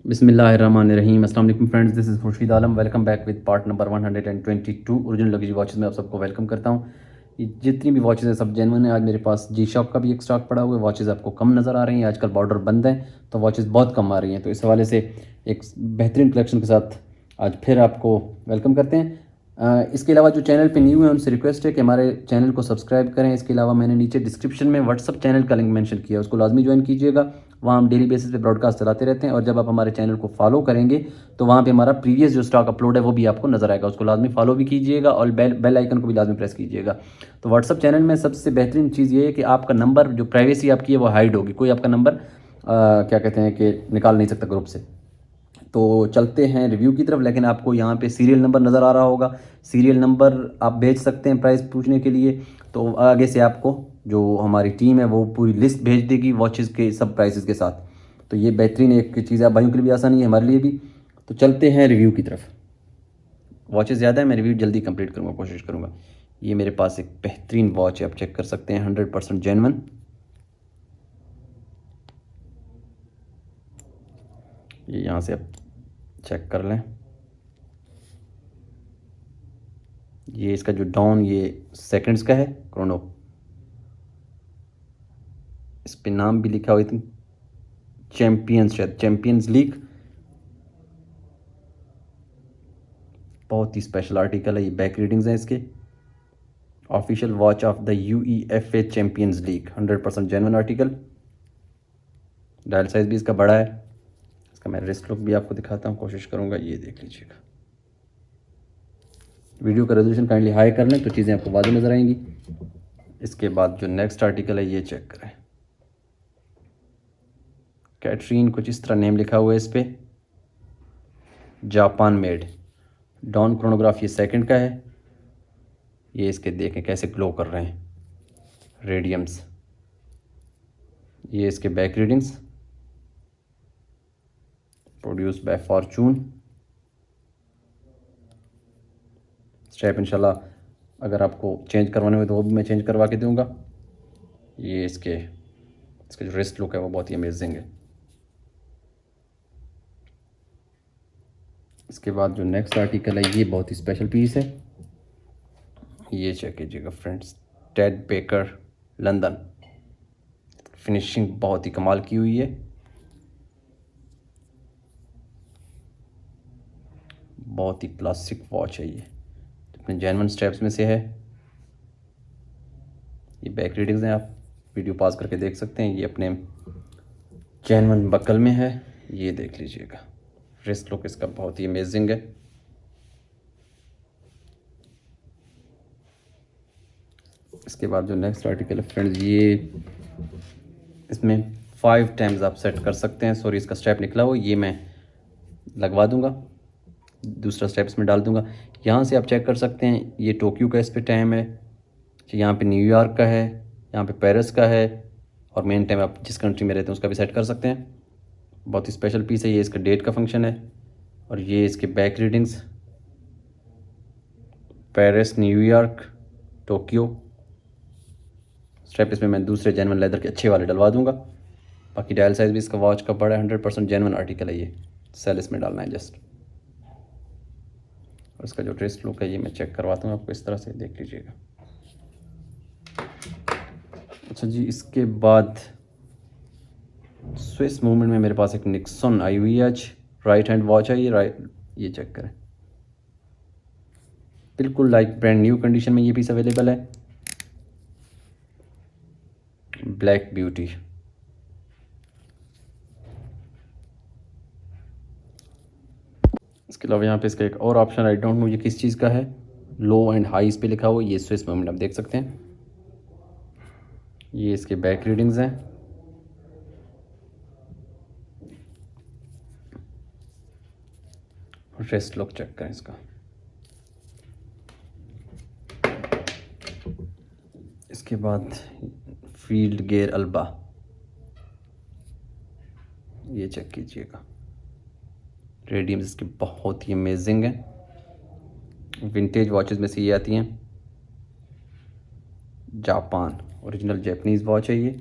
बिस्मिल्लाहिर्रहमानिर्रहीम। अस्सलाम वालेकुम friends, this is Khurshid Alam. Welcome back with part number 122 original luxury watches में आप सबको वेलकम करता हूँ। ये जितनी भी वॉचेस हैं सब जेन्युइन है। आज मेरे पास जी शॉक का भी एक स्टॉक पड़ा हुआ है। वॉचेस आपको कम नज़र आ रही हैं, आजकल बॉर्डर बंद है तो वॉचेस बहुत कम आ रही हैं, तो इस हवाले से एक बेहतरीन कलेक्शन के साथ आज फिर आपको वेलकम करते हैं। इसके अलावा जो चैनल पे न्यू है उनसे रिक्वेस्ट है कि हमारे चैनल को सब्सक्राइब करें। इसके अलावा मैंने नीचे डिस्क्रिप्शन में व्हाट्सअप चैनल का लिंक मेंशन किया है, उसको लाजमी ज्वाइन कीजिएगा। वहाँ हम डेली बेसिस पे ब्रॉडकास्ट चलाते रहते हैं, और जब आप हमारे चैनल को फॉलो करेंगे तो वहाँ पे हमारा प्रीवियस जो स्टॉक अपलोड है वो भी आपको नजर आएगा। उसको लाजमी फॉलो भी कीजिएगा और बेल आइकन को भी लाजमी प्रेस कीजिएगा। तो व्हाट्सअप चैनल में सबसे बेहतरीन चीज़ ये है कि आपका नंबर, जो प्राइवेसी आपकी है वो हाइड होगी, कोई आपका नंबर क्या कहते हैं कि निकाल नहीं सकता ग्रुप से। तो चलते हैं रिव्यू की तरफ। लेकिन आपको यहाँ पे सीरियल नंबर नज़र आ रहा होगा, सीरियल नंबर आप भेज सकते हैं प्राइस पूछने के लिए। तो आगे से आपको जो हमारी टीम है वो पूरी लिस्ट भेज देगी वॉचेस के सब प्राइसेस के साथ। तो ये बेहतरीन एक चीज़ है, भाइयों के लिए भी आसानी है, हमारे लिए भी। तो चलते हैं रिव्यू की तरफ। वॉचेस ज़्यादा है, मैं रिव्यू जल्दी कंप्लीट करूँगा, कोशिश करूँगा। ये मेरे पास एक बेहतरीन वॉच है, आप चेक कर सकते हैं, 100% जेन्युइन। ये यहाँ से आप चेक कर लें। ये इसका जो डाउन ये सेकंड्स का है क्रोनो, इस पे नाम भी लिखा हुआ है चैम्पियंस, शायद चैम्पियंस लीग। बहुत ही स्पेशल आर्टिकल है, ये बैक रीडिंग्स हैं इसके। Official watch of the UEFA champions league, 100% genuine article. Dial size भी इसका बड़ा है। इसका मैं रिस्ट लुक भी आपको दिखाता हूँ, कोशिश करूँगा, ये देख लीजिएगा। वीडियो का रेजोल्यूशन काइंडली हाई कर लें तो चीज़ें आपको वाज़ेह नज़र आएंगी। इसके बाद जो नेक्स्ट आर्टिकल है ये चेक करें। कैटरीन कुछ इस तरह नेम लिखा हुआ है इस पर, जापान मेड। डॉन क्रोनोग्राफ ये सेकंड का है। ये इसके देखें कैसे ग्लो कर रहे हैं रेडियम्स। ये इसके back readings, produce by Fortune. Strap इंशाल्लाह अगर आपको चेंज करवाने हुए तो वो भी मैं चेंज करवा के दूंगा। ये इसका जो रिस्ट लुक है वो बहुत ही अमेजिंग है। इसके बाद जो नेक्स्ट आर्टिकल है ये बहुत ही स्पेशल पीस है। ये चेक कीजिएगा friends, Ted baker London. Finishing बहुत ही कमाल की हुई है, बहुत ही क्लासिक वॉच है ये, अपने जेन्युइन स्टेप्स में से है। ये बैक रीडिंग्स हैं, आप वीडियो पॉज करके देख सकते हैं। ये अपने जेन्युइन बकल में है, ये देख लीजिएगा। रिस्ट लुक इसका बहुत ही अमेजिंग है। इसके बाद जो नेक्स्ट आर्टिकल है फ्रेंड्स, ये इसमें 5 टाइम्स आप सेट कर सकते हैं। सॉरी, इसका स्टेप निकला हो, ये मैं लगवा दूंगा, दूसरा स्टेप इसमें डाल दूंगा। यहाँ से आप चेक कर सकते हैं, ये टोक्यो का इस पर टाइम है, यहाँ पे न्यूयॉर्क का है, यहाँ पे पेरिस का है, और मेन टाइम आप जिस कंट्री में रहते हैं उसका भी सेट कर सकते हैं। बहुत ही स्पेशल पीस है ये, इसका डेट का फंक्शन है। और ये इसके back readings, Paris, New York, Tokyo. Strap इसमें मैं दूसरे जेन्युइन लेदर के अच्छे वाले डलवा दूंगा। बाकी डायल साइज भी इसका वॉच का बड़ा है, 100% जेन्युइन आर्टिकल है ये। सेल इसमें डालना है जस्ट। और इसका जो रिस्ट लुक है ये मैं चेक करवाता हूँ आपको, इस तरह से देख लीजिएगा। अच्छा जी, इसके बाद स्विस मूवमेंट में मेरे पास एक निक्सन आई हुई है आज, राइट हैंड वॉच है ये। ये चेक करें, बिल्कुल लाइक ब्रांड न्यू कंडीशन में ये पीस अवेलेबल है। Black beauty. इसके अलावा यहाँ पे इसका एक और ऑप्शन, आई डोंट नो ये किस चीज़ का है, लो एंड हाई इस पे लिखा हुआ है। ये स्विस मूवमेंट आप देख सकते हैं। ये इसके बैक रीडिंग्स हैं। रेस्ट लुक चेक करें इसका। इसके बाद फील्ड गेयर अल्बा, ये चेक कीजिएगा। रेडियम्स इसके बहुत ही अमेजिंग हैं। विंटेज वॉचेस में से ये आती हैं। जापान ओरिजिनल जैपनीज़ वॉच है ये।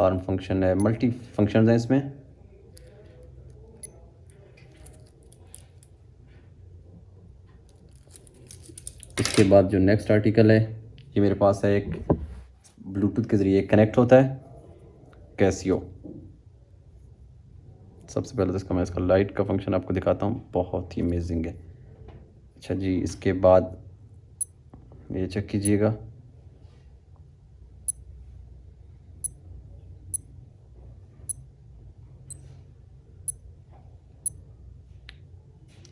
अलार्म फंक्शन है, मल्टी फंक्शंस हैं इसमें। इसके बाद जो नेक्स्ट आर्टिकल है ये मेरे पास है, एक ब्लूटूथ के ज़रिए कनेक्ट होता है, कैसियो। सबसे पहले तो इसका लाइट का फंक्शन आपको दिखाता हूँ, बहुत ही अमेजिंग है। अच्छा जी, इसके बाद ये चेक कीजिएगा,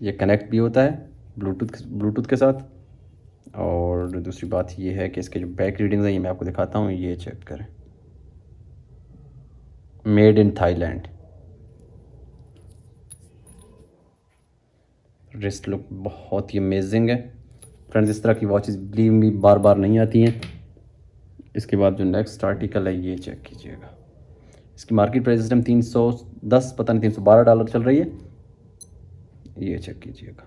ये कनेक्ट भी होता है ब्लूटूथ के साथ। और दूसरी बात ये है कि इसके जो बैक रीडिंग्स हैं ये मैं आपको दिखाता हूँ, ये चेक करें, made in Thailand. Wrist look बहुत ही अमेजिंग है फ्रेंड्स। इस तरह की वॉचेस बिलीव मी बार बार नहीं आती हैं। इसके बाद जो नेक्स्ट आर्टिकल है ये चेक कीजिएगा, इसकी मार्केट प्राइस इस टाइम 310 पता नहीं $312 चल रही है। ये चेक कीजिएगा,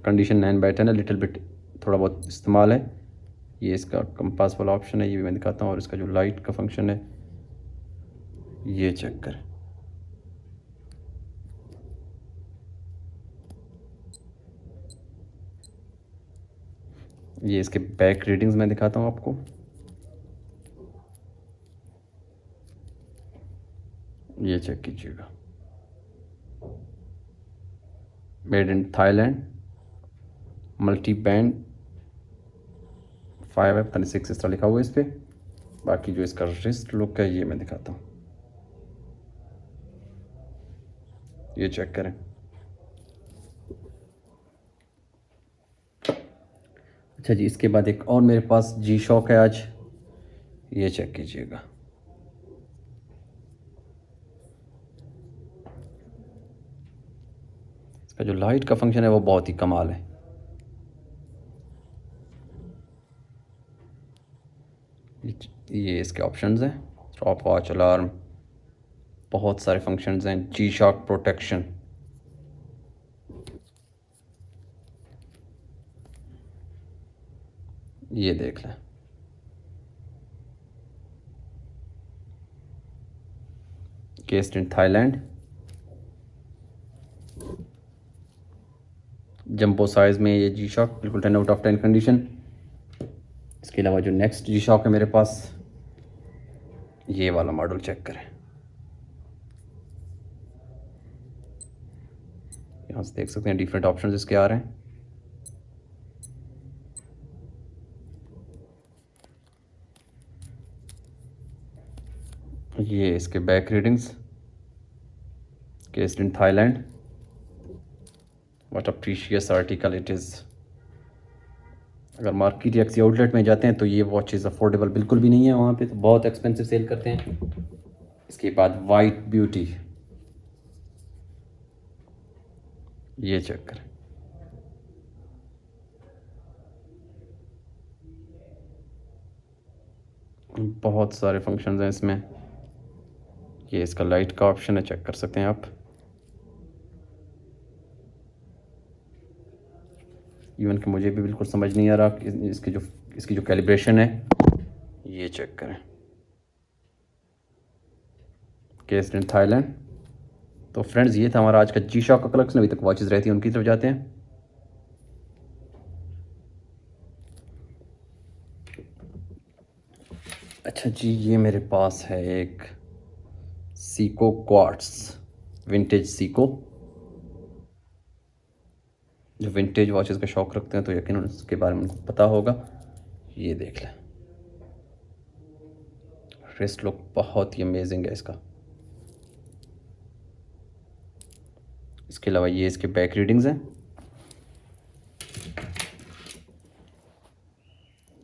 कंडीशन 9/10 है, लिटिल बिट थोड़ा बहुत इस्तेमाल है। ये इसका कंपास वाला ऑप्शन है, ये भी मैं दिखाता हूँ। और इसका जो लाइट का फंक्शन है ये चेक करें, ये इसके बैक रीडिंग्स मैं दिखाता हूँ आपको। ये चेक कीजिएगा, made in Thailand, multi band 5 है, 36 इस तरह लिखा हुआ है इस पर। बाकी जो इसका रिस्ट लुक है ये मैं दिखाता हूँ, ये चेक करें। अच्छा जी, इसके बाद एक और मेरे पास जी शॉक है आज, ये चेक कीजिएगा। इसका जो लाइट का फंक्शन है वो बहुत ही कमाल है। ये इसके ऑप्शंस हैं, स्टॉप वॉच, अलार्म, बहुत सारे फंक्शंस हैं। जी शॉक प्रोटेक्शन, ये देख लें। केस्ड इन थाईलैंड, जंबो साइज में ये जी शॉक, बिल्कुल 10/10 कंडीशन। इसके अलावा जो नेक्स्ट जी शॉक है मेरे पास, ये वाला मॉडल चेक करें। यहाँ से देख सकते हैं डिफरेंट ऑप्शंस इसके आ रहे हैं। ये इसके back readings, केस्ड in Thailand, what a precious article it is. अगर मार्केट या किसी आउटलेट में जाते हैं तो ये वॉचेस अफोर्डेबल बिल्कुल भी नहीं है, वहाँ पे तो बहुत एक्सपेंसिव सेल करते हैं। इसके बाद वाइट ब्यूटी, ये चेक करें, बहुत सारे फंक्शंस हैं इसमें। ये इसका लाइट का ऑप्शन है, चेक कर सकते हैं आप। इवन कि मुझे भी बिल्कुल समझ नहीं आ रहा कि इसकी जो कैलिब्रेशन है, ये चेक करें, केस्ड इन थाईलैंड। तो फ्रेंड्स ये था हमारा आज का जी शॉक का कलेक्शन। अभी तक वॉचेस रहती हैं उनकी तरफ जाते हैं। अच्छा जी, ये मेरे पास है एक सीको क्वार्ट्स, विंटेज सीको। जो विंटेज वॉचेस का शौक़ रखते हैं तो यकीनन उसके बारे में उनको पता होगा। ये देख लें, रिस्ट लुक बहुत ही अमेजिंग है इसका। इसके अलावा ये इसके बैक रीडिंग्स हैं।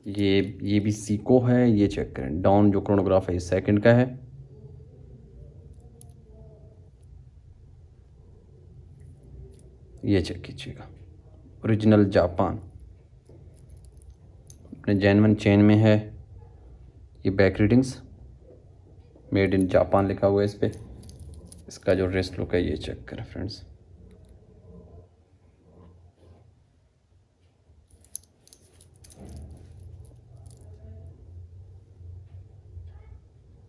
ये भी सीको है, ये चेक करें। डाउन जो क्रोनोग्राफ है ये सेकंड का है। ये चेक कीजिएगा, ओरिजिनल जापान, अपने जेन्युइन चेन में है। ये back readings, made in Japan लिखा हुआ है इस पर। इसका जो रिस्ट लुक है ये चेक करें फ्रेंड्स।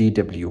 DW.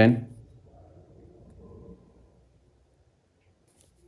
10.